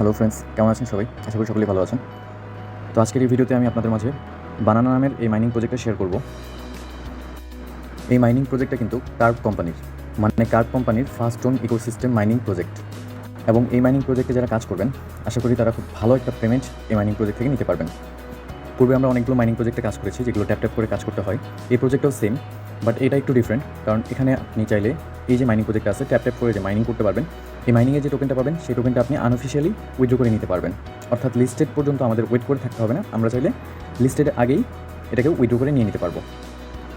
Hello friends, কেমন আছেন সবাই? আশা করি সকলেই ভালো আছেন। তো আজকের এই ভিডিওতে আমি আপনাদের মাঝে বানানা নামের এই মাইনিং প্রজেক্টটা শেয়ার করব। এই মাইনিং প্রজেক্টটা কিন্তু কার্ভ কোম্পানির, মানে কার্ভ কোম্পানির ফাস্টস্টোন ইকোসিস্টেম মাইনিং প্রজেক্ট। এবং এই মাইনিং প্রজেক্টে যারা কাজ করবেন, আশা করি তারা খুব ভালো একটা পেমেন্ট এই মাইনিং প্রজেক্ট থেকে নিতে পারবেন। পূর্বে আমরা অনেকগুলো মাইনিং প্রজেক্টে কাজ করেছি, যেগুলো ট্যাপ ট্যাপ করে কাজ করতে হয়। এই প্রজেক্টটাও সেম, বাট এটা একটু ডিফারেন্ট, কারণ এখানে আপনি চাইলে এই যে মাইনিং প্রজেক্ট আছে, ট্যাপ ট্যাপ করে যে মাইনিং করতে পারবেন, এই মাইনিংয়ে যে টোকেনটা পাবেন সেই টোকেনটা আপনি আনঅফিসিয়ালি উইথড্র করে নিতে পারবেন। অর্থাৎ লিস্টেড পর্যন্ত আমাদের ওয়েট করে থাকতে হবে না, আমরা চাইলে লিস্টেডের আগেই এটাকে উইথড্র করে নিয়ে নিতে পারবো।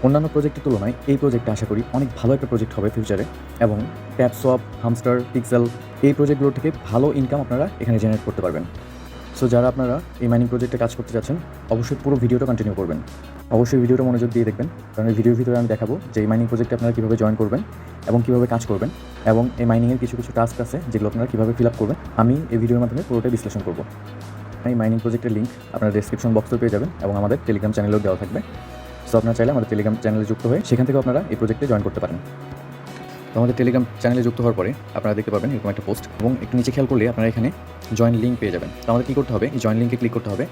অন্যান্য প্রজেক্টের তুলনায় এই প্রজেক্টটা আশা করি অনেক ভালো একটা প্রজেক্ট হবে ফিউচারে, এবং ট্যাপসোয়াপ, হামস্টার, পিক্সেল এই প্রজেক্টগুলো থেকে ভালো ইনকাম আপনারা এখানে জেনারেট করতে পারবেন। সো যারা আপনারা এই মাইনিং প্রজেক্টে কাজ করতে চাচ্ছেন, অবশ্যই পুরো ভিডিওটা কন্টিনিউ করবেন। অবশ্যই ভিডিওটা মনোযোগ দিয়ে দেখবেন, কারণ এই ভিডিওর ভিতরে আমি দেখাবো যে এই মাইনিং প্রজেক্টে আপনারা কীভাবে জয়েন করবেন এবং কীভাবে কাজ করবেন, এবং এই মাইনিংয়ের কিছু কিছু টাস্ক আছে যেগুলো আপনারা কীভাবে ফিল আপ করবেন আমি এই ভিডিওর মাধ্যমে পুরোটাই বিশ্লেষণ করব। এই মাইনিং প্রজেক্টের লিঙ্ক আপনারা ডেসক্রিপশন বক্সে পেয়ে যাবেন, এবং আমাদের টেলিগ্রাম চ্যানেলেও দেওয়া থাকবে। সো আপনারা চাইলে আমাদের টেলিগ্রাম চ্যানেলে যুক্ত হয়ে সেখান থেকে আপনারা এই প্রজেক্টে জয়েন করতে পারেন। তো আমাদের টেলিগ্রাম চ্যানেলে যুক্ত হওয়ার পরে আপনারা দেখতে পাবেন এরকম একটা পোস্ট, এবং একটু নিচে খেয়াল করলে আপনারা এখানে জয়েন লিঙ্ক পেয়ে যাবেন। তো আমাদের কী করতে হবে, এই জয়েন লিঙ্কে ক্লিক করতে হবে।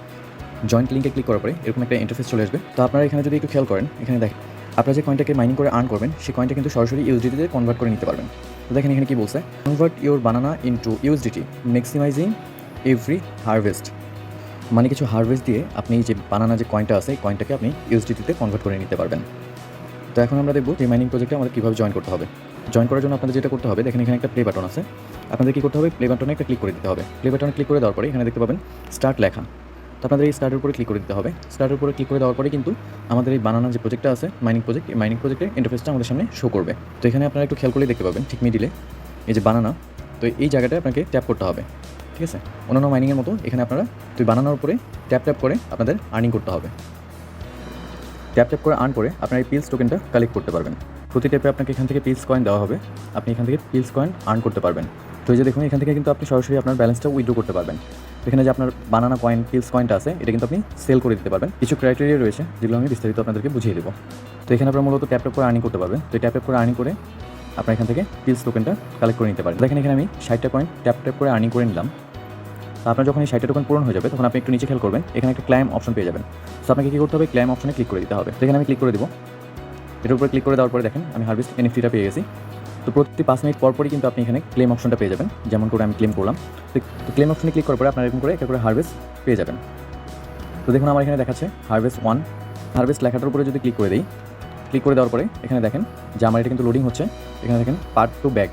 জয়েন্ট লিঙ্কে ক্লিক করার পরে এরকম একটা ইন্টারফেস চলে আসবে। তো আপনারা এখানে যদি একটু খেয়াল করেন, এখানে দেখেন আপনারা যে কয়েনটাকে মাইনিং করে আর্ন করবেন, সেই কয়েনটা কিন্তু সরাসরি ইউএসডিটিতে কনভার্ট করে নিতে পারবেন। তো দেখেন এখানে কি বলছে, convert your banana into USDT maximising every harvest. মানে কিছু হারভেস্ট দিয়ে আপনি যে বানানা যে কয়েনটা আছে, এই কয়েনটাকে আপনি ইউএসডিটিতে কনভার্ট করে নিতে পারবেন। তো এখন আমরা দেখব যে মাইনিং প্রজেক্টে আমাদের কীভাবে জয়েন করতে হবে। জয়েন করার জন্য আপনাদের যেটা করতে হবে, দেখেন এখানে একটা প্লে বাটন আছে। আপনাদের কী করতে হবে, প্লে বাটনে একটা ক্লিক করে দিতে হবে। প্লে বাটনে ক্লিক করে দেওয়ার পরে এখানে দেখতে পাবেন স্টার্ট লেখা। তো আপনাদের এই স্টার্টের উপরে ক্লিক করে দিতে হবে। স্টার্টের উপরে ক্লিক করে দেওয়ার পরে কিন্তু আমাদের এই বানানা যে প্রজেক্টটা আছে মাইনিং প্রজেক্ট, এই মাইনিং প্রজেক্টের ইন্টারফেসটা আমাদের সামনে শো করবে। তো এখানে আপনারা একটু খেয়াল করলে দেখতে পাবেন ঠিক মিডিলে এই যে বানানা, তো এই জায়গাটায় আপনাকে ট্যাপ করতে হবে, ঠিক আছে? অন্যান্য মাইনিংয়ের মতো এখানে আপনারা বানানোর উপরে ট্যাপ ট্যাপ করে আপনাদের আর্নিং করতে হবে। ট্যাপ ট্যাপ করে আর্ন করে আপনার এই পিলস টোকেনটা কালেক্ট করতে পারবেন। প্রতি ট্যাপে আপনাকে এখান থেকে পিলস কয়েন দেওয়া হবে, আপনি এখান থেকে পিলস কয়েন আর্ন করতে পারবেন। তো এই যে দেখুন এখান থেকে কিন্তু আপনি সরাসরি আপনার ব্যালেন্সটা উইথড্র করতে পারবেন। এখানে যে আপনার বানানা কয়েন, পিলস কয়েনটা আছে, এটা কিন্তু আপনি সেল করে দিতে পারবেন। কিছু ক্রাইটেরিয়া রয়েছে যেগুলো আমি বিস্তারিত আপনাদেরকে বুঝিয়ে দেবো। তো এখানে আপনারা মূলত ট্যাপ ট্যাপ করে আর্নিং করতে পারবেন। তো ট্যাপ ট্যাপ করে আর্নিং করে আপনার এখান থেকে পিলস টোকেনটা কালেক্ট করে নিতে পারেন। দেখেন এখানে আমি 60টা কয়েন ট্যাপ ট্যাপ করে আর্নিং করে নিলাম। তো আপনার যখন এই 60টা টোকেন পূরণ হয়ে যাবে, তখন আপনি একটু নিচে খেয়াল করবেন, এখানে একটা ক্লাইম অপশন পেয়ে যাবেন। তো আপনাকে কী করতে হবে, ক্লাইম অপশনে ক্লিক করে দিতে হবে। তো এখানে আমি ক্লিক করে দেবো। এটার উপরে ক্লিক করে দেওয়ার পরে দেখেন আমি হারভেস্ট এনএফটিটা পেয়ে গেছি। তো প্রতি 5 মিনিট পরই কিন্তু আপনি এখানে ক্লেম অপশনটা পেয়ে যাবেন, যেমন করে আমি ক্লেম করলাম। তো ক্লেম অপশনে ক্লিক করার পরে আপনারা এরকম করে একটা করে হারভেস্ট পেয়ে যাবেন। তো দেখুন আমার এখানে দেখাচ্ছে হারভেস্ট 1। হারভেস্ট লেখাটার উপরে যদি ক্লিক করে দিই, ক্লিক করে দেওয়ার পরে এখানে দেখেন যে আমার এটা কিন্তু লোডিং হচ্ছে। এখানে দেখেন পার্ট টু ব্যাগ,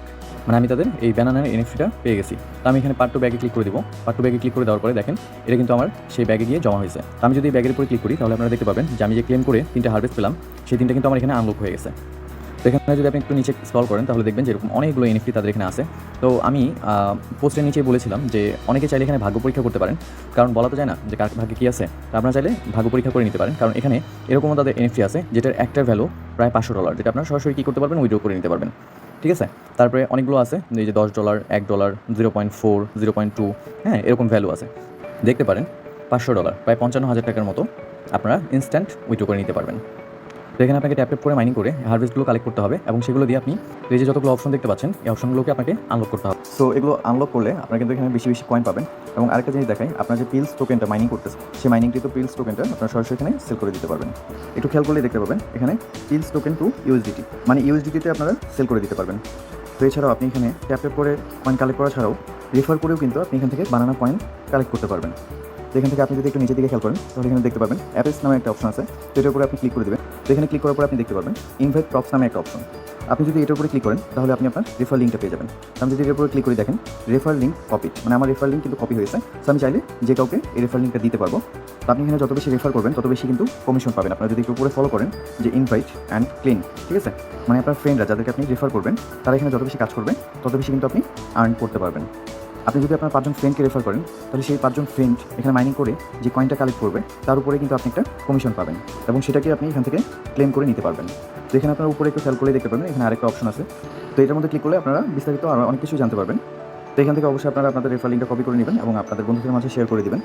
মানে আমি তাদের এই ব্যানানার এনএফটিটা পেয়ে গেছি। তো আমি এখানে পার্ট টু ব্যাগে ক্লিক করে দেবো। পার্ট টু ব্যাগে ক্লিক করে দেওয়ার পরে দেখেন এটা কিন্তু আমার সেই ব্যাগে গিয়ে জমা হয়েছে। তো আমি যদি এই ব্যাগের উপরে ক্লিক করি, তাহলে আপনারা দেখতে পাবেন যে আমি যে ক্লেম করে 3টা হারভেস্ট পেলাম, সেই 3টা কিন্তু আমার এখানে আনলক হয়ে গেছে। তো এখানে যদি আপনি একটু নিচে স্ক্রল করেন, তাহলে দেখবেন যে এরকম অনেকগুলো এনএফটি তাদের এখানে আছে। তো আমি পোস্টের নিচে বলেছিলাম যে অনেকে চাইলে এখানে ভাগ্য পরীক্ষা করতে পারেন, কারণ বলা তো যায় না যে কার ভাগ্যে কী আছে। তো আপনারা চাইলে ভাগ্য পরীক্ষা করে নিতে পারেন, কারণ এখানে এরকমও তাদের এনএফটি আছে যেটার একটার ভ্যালু প্রায় $500, যেটা আপনারা সরাসরি কী করতে পারবেন, উইথড্র করে নিতে পারবেন, ঠিক আছে? তারপরে অনেকগুলো আছে এই যে $10, $1, 0.4, 0.2, হ্যাঁ এরকম ভ্যালু আছে। দেখতে পারেন $500 প্রায় 55,000 টাকার মতো আপনারা ইনস্ট্যান্ট উইথড্র করে নিতে পারবেন। তো এখানে আপনাকে ট্যাপ ট্যাপ করে মাইনিং করে হারভেস্টগুলো কালেক্ট করতে হবে, এবং সেগুলো দিয়ে আপনি এই যে যতগুলো অপশন দেখতে পাচ্ছেন, এই অপশনগুলোকে আপনাকে আনলক করতে হবে। সো এগুলো আনলক করলে আপনারা কিন্তু এখানে বেশি বেশি কয়েন পাবেন। এবং আরেকটা জিনিস দেখাই, আপনার যে পিলস টোকেনটা মাইনিং করতেছে, সেই মাইনিংকৃত পিলস টোকেনটা আপনারা সরাসরি এখানে সেল করে দিতে পারবেন। একটু খেয়াল করলে দেখতে পাবেন এখানে পিলস টোকেন টু ইউএসডিটি, মানে ইউএসডিটিতে আপনারা সেল করে দিতে পারবেন। তো এছাড়াও আপনি এখানে ট্যাপ ট্যাপ করে কয়েন কালেক্ট করা ছাড়াও রেফার করেও কিন্তু আপনি এখান থেকে বানানা কয়েন কালেক্ট করতে পারবেন। তো এখান থেকে আপনি যদি একটু নিচের দিকে খেয়াল করেন, তাহলে এখানে দেখতে পাবেন অ্যাপেস নামে একটা অপশন আছে। তো এটার উপরে আপনি ক্লিক করে দেবেন। তো এখানে ক্লিক করার পরে আপনি দেখতে পাবেন ইনভাইট প্রপস নামে একটা অপশন। আপনি যদি এটার উপরে ক্লিক করেন, তাহলে আপনি আপনার রেফার লিঙ্কটা পেয়ে যাবেন। আমি যদি এর উপরে ক্লিক করে দেখেন রেফার লিঙ্ক কপি, মানে আমার রেফার লিঙ্ক কিন্তু কপি হয়েছে। সো আমি চাইলে যে কাউকে এই রেফার লিঙ্কটা দিতে পারবো। তো আপনি এখানে যত বেশি রেফার করবেন, তত বেশি কিন্তু কমিশন পাবেন। আপনারা যদি একটু উপরে ফলো করেন যে ইনভাইট অ্যান্ড ক্লিন, ঠিক আছে? মানে আপনার ফ্রেন্ডরা যাদেরকে আপনি রেফার করবেন, তারা এখানে যত বেশি কাজ করবে, তত বেশি কিন্তু আপনি আর্ন করতে পারবেন। আপনি যদি আপনার 5জন ফ্রেন্ডকে রেফার করেন, তাহলে সেই 5জন ফ্রেন্ড এখানে মাইনিং করে যে কয়েনটা কালেক্ট করবে, তার উপরে কিন্তু আপনি একটা কমিশন পাবেন, এবং সেটাকে আপনি এখান থেকে ক্লেম করে নিতে পারবেন। তো এখানে আপনার উপরে একটু খেয়াল করে দেখতে পাবেন এখানে আরেকটা অপশন আছে। তো এটার মধ্যে ক্লিক করলে আপনারা বিস্তারিত আরও অনেক কিছু জানতে পারবেন। তো এখান থেকে অবশ্যই আপনারা আপনাদের রেফার লিঙ্কটা কপি করে নেবেন এবং আপনাদের বন্ধুদের মাঝে শেয়ার করে দেবেন।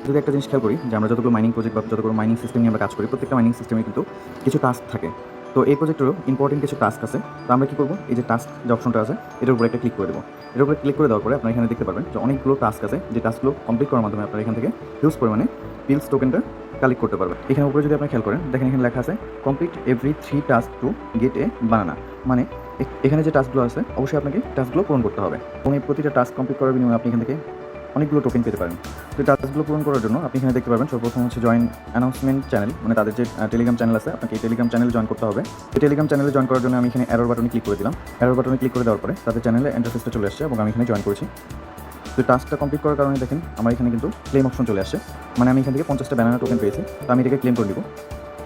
যদি একটা জিনিস খেয়াল করি যে আমরা যতগুলো মাইনিং প্রজেক্ট বা যতগুলো মাইনিং সিস্টেম নিয়ে আমরা কাজ করি, প্রত্যেকটা মাইনিং সিস্টেমে কিন্তু কিছু টাস্ক থাকে। তো এই প্রজেক্টেরও ইম্পর্টেন্ট কিছু টাস্ক আছে। তো আমরা কী করবো, এই যে টাস্ক যে অপশনটা আছে এটার উপরে একটা ক্লিক করে দেবো। এটার উপরে ক্লিক করে দেওয়ার পরে আপনারা এখানে দেখতে পারবেন যে অনেকগুলো টাস্ক আছে, যে টাস্কগুলো কমপ্লিট করার মাধ্যমে আপনারা এখান থেকে হিউজ পরিমাণে পিলস টোকেনটা কালেক্ট করতে পারবেন। এখানে উপরে যদি আপনি খেয়াল করেন, দেখেন এখানে লেখা আছে complete every 3 task to get a banana. মানে এখানে যে টাস্কগুলো আছে অবশ্যই আপনাকে টাস্কগুলো পূরণ করতে হবে, এবং এই প্রতিটা টাস্ক কমপ্লিট করার বিনিময়ে আপনি এখান থেকে অনেকগুলো টোকেন পেতে পারেন। তো এই টাস্কগুলো পূরণ করার জন্য আপনি এখানে দেখতে পারবেন সর্বপ্রথম হচ্ছে জয়েন অ্যানাউন্সমেন্ট চ্যানেল, মানে তাদের যে টেলিগ্রাম চ্যানেল আছে, আপনাকে এই টেলিগ্রাম চ্যানেলে জয়েন করতে হবে। এই টেলিগ্রাম চ্যানেলে জয়েন করার জন্য আমি এখানে অ্যারো বাটনে ক্লিক করে দিলাম। অ্যারো বাটনে ক্লিক করে দেওয়ার পরে তাদের চ্যানেলে ইন্টারফেসটা চলে আসছে এবং আমি এখানে জয়েন করেছি। তো টাস্কটা কমপ্লিট করার কারণে দেখেন আমার এখানে কিন্তু ক্লেম অপশন চলে আসছে, মানে আমি এখান থেকে 50টা ব্যানানা টোকেন পেয়েছি। তো আমি এটাকে ক্লেম করে নিব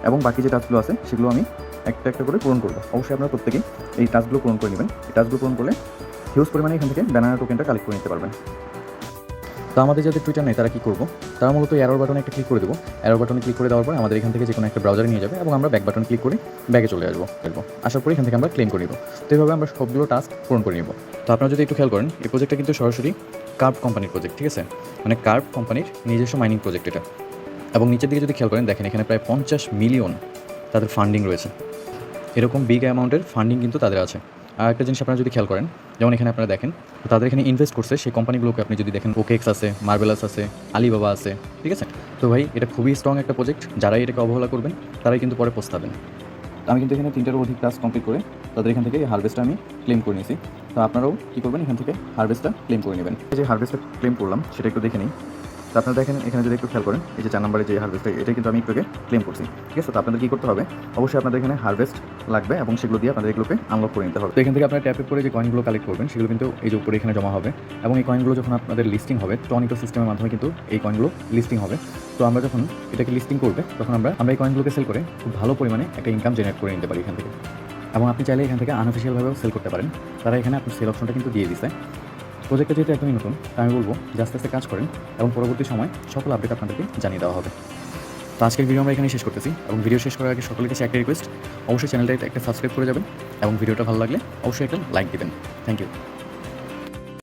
এবং বাকি যে টাস্কগুলো আছে সেগুলো আমি একটা একটা করে পূরণ করবো। অবশ্যই আপনারা প্রত্যেকেই এই টাস্কগুলো পূরণ করে নেবেন। এই টাস্কগুলো পূরণ করলে হিউজ পরিমাণে এখান থেকে ব্যানানা টোকেনটা কালেক্ট করে নিতে পারবেন। তো আমাদের যাদের টুইটার নেই তারা কী করবো, তারা মূলত অ্যারো বাটনে একটা ক্লিক করে দেবো। অ্যারো বাটনে ক্লিক করে দেওয়ার পর আমাদের এখান থেকে যে কোনো একটা ব্রাউজারে নিয়ে যাবে এবং আমরা ব্যাক বাটনে ক্লিক করে ব্যাগে চলে আসবো। আসার পরে এখান থেকে আমরা ক্লেম করে নিব। তো এইভাবে আমরা সবগুলো টাস্ক পূরণ করে নিব। তো আপনারা যদি একটু খেয়াল করেন, এই প্রজেক্টটা কিন্তু সরাসরি কার্ভ কোম্পানির প্রজেক্ট, ঠিক আছে, মানে কার্ভ কোম্পানির নিজস্ব মাইনিং প্রজেক্ট এটা। এবং নিচের দিকে যদি খেয়াল করেন, দেখেন এখানে প্রায় 50 মিলিয়ন তাদের ফান্ডিং রয়েছে। এরকম বিগ অ্যামাউন্টের ফান্ডিং কিন্তু তাদের আছে। আর একটা জিনিস আপনারা যদি খেয়াল করেন, যেমন এখানে আপনারা দেখেন তাদের এখানে ইনভেস্ট করছে সেই কোম্পানিগুলোকে আপনি যদি দেখেন, ওকেএক্স আছে, মার্বেলাস আছে, আলিবাবা আছে, ঠিক আছে। তো ভাই এটা খুবই স্ট্রং একটা প্রজেক্ট, যারাই এটাকে অবহেলা করবেন তারাই কিন্তু পরে পস্তাবেন। আমি কিন্তু এখানে 3টারও অধিক টাস্ক কমপ্লিট করে তাদের এখান থেকে হারভেস্টটা আমি ক্লেম করে নিয়েছি। তো আপনারাও কী করবেন, এখান থেকে হারভেস্টটা ক্লেম করে নেবেন। এই যে হারভেস্টটা ক্লেম করলাম সেটা একটু দেখে নিই। তো আপনারা দেখেন এখানে যদি একটু খেয়াল করেন, এই যে 4 নম্বরে যে হারভেস্টটা, এটা কিন্তু আমি একটু আগে ক্লেম করছি, ঠিক আছে। তো আপনাদের কী করতে হবে, অবশ্যই আপনাদের এখানে হারভেস্ট লাগবে এবং সেগুলো দিয়ে আপনাদের এগুলোকে আনলক করে নিতে হবে। তো এখান থেকে আপনারা ট্যাপে করে যে কয়েনগুলো কালেক্ট করবেন সেগুলো কিন্তু এই যে উপরে এখানে জমা হবে, এবং এই কয়েনগুলো যখন আপনাদের লিস্টিং হবে, টনিটো সিস্টেমের মাধ্যমে কিন্তু এই কয়েনগুলো লিস্টিং হবে। তো আমরা যখন এটাকে লিস্টিং করবে তখন আমরা এই কয়েনগুলোকে সেল করে খুব ভালো পরিমাণে একটা ইনকাম জেনারেট করে নিতে পারি এখান থেকে। এবং আপনি চাইলে এখান থেকে আনঅফিসিয়ালভাবেও সেল করতে পারেন। তারা এখানে আপনার সেল অপশনটা কিন্তু দিয়ে দিচ্ছে। প্রজেক্টটা যেহেতু একদমই নতুন, তাই আমি বলবো যে আস্তে আস্তে কাজ করেন এবং পরবর্তী সময় সকল আপডেট আপনাদেরকে জানিয়ে দেওয়া হবে। তো আজকের ভিডিও আমরা এখানেই শেষ করতেছি, এবং ভিডিও শেষ করার আগে সকলের কাছে একটা রিকোয়েস্ট, অবশ্যই চ্যানেলটা একটা সাবস্ক্রাইব করে যাবেন এবং ভিডিওটা ভালো লাগলে অবশ্যই একটা লাইক দিবেন। Thank you.